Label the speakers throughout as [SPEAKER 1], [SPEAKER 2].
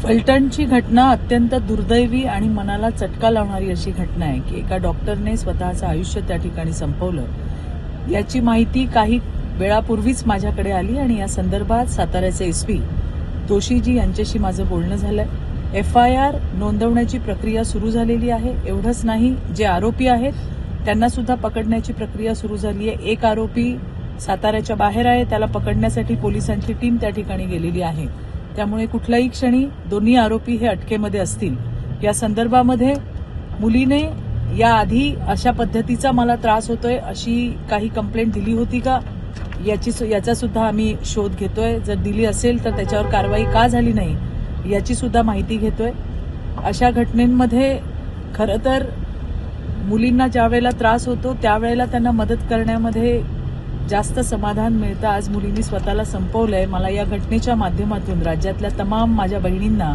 [SPEAKER 1] फलटणची घटना अत्यंत दुर्दैवी आणि मनाला चटका लावणारी अशी घटना आहे की एका डॉक्टरने स्वतःचं आयुष्य त्या ठिकाणी संपवलं. याची माहिती काही वेळापूर्वीच माझ्याकडे आली आणि या संदर्भात साताऱ्याचे एसपी तोशीजी यांच्याशी माझं बोलणं झालंय. FIR नोंदवण्याची प्रक्रिया सुरू झालेली आहे. एवढंच नाही, जे आरोपी आहेत त्यांना सुद्धा पकडण्याची प्रक्रिया सुरू झाली आहे. एक आरोपी साताऱ्याच्या बाहेर आहे, त्याला पकडण्यासाठी पोलिसांची टीम त्या ठिकाणी गेलेली आहे. त्यामुळे कुठल्याही क्षणी दोन्ही आरोपी हे अटकेमध्ये असतील. या संदर्भामध्ये मुलीने याआधी अशा पद्धतीचा मला त्रास होतोय अशी काही कंप्लेंट दिली होती का याचा सुद्धा आम्ही शोध घेतोय. जर दिली असेल तर त्याच्यावर कारवाई का झाली नाही याची सुद्धा माहिती घेतोय. अशा घटनेमध्ये खरं तर मुलींना ज्या वेळेला त्रास होतो त्यावेळेला त्यांना मदत करण्यामध्ये जास्त समाधान मिळतं. आज मुलींनी स्वतःला संपवलंय. मला या घटनेच्या माध्यमातून राज्यातल्या तमाम माझ्या बहिणींना,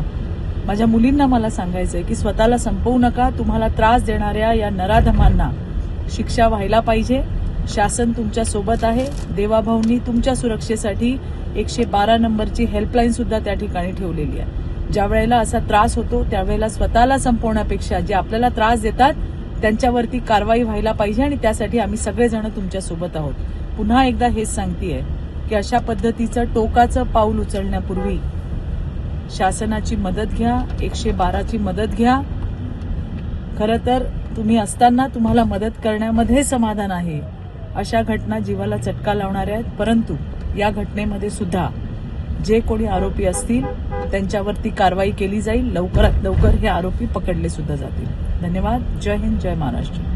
[SPEAKER 1] माझ्या मुलींना मला सांगायचंय की स्वतःला संपवू नका. तुम्हाला त्रास देणाऱ्या या नराधमांना शिक्षा व्हायला पाहिजे. शासन तुमच्या सोबत आहे. देवाभाऊंनी तुमच्या सुरक्षेसाठी 112 नंबरची हेल्पलाईन सुद्धा त्या ठिकाणी ठेवलेली आहे. ज्या वेळेला असा त्रास होतो त्यावेळेला स्वतःला संपवण्यापेक्षा जे आपल्याला त्रास देतात त्यांच्यावरती कारवाई व्हायला पाहिजे आणि त्यासाठी आम्ही सगळेजण तुमच्या सोबत आहोत. पुन्हा एकदा हेच सांगतेय की अशा पद्धतीचं टोकाचं पाऊल उचलण्यापूर्वी शासनाची मदत घ्या, 112ची मदत घ्या. खरं तर तुम्ही असताना तुम्हाला मदत करण्यामध्ये समाधान आहे. अशा घटना जीवाला चटका लावणाऱ्या आहेत. परंतु या घटनेमध्ये सुद्धा जे कोणी आरोपी असतील त्यांच्यावरती कारवाई केली जाईल. लवकरात लवकर हे आरोपी पकडले सुद्धा जातील. धन्यवाद. जय हिंद, जय महाराष्ट्र.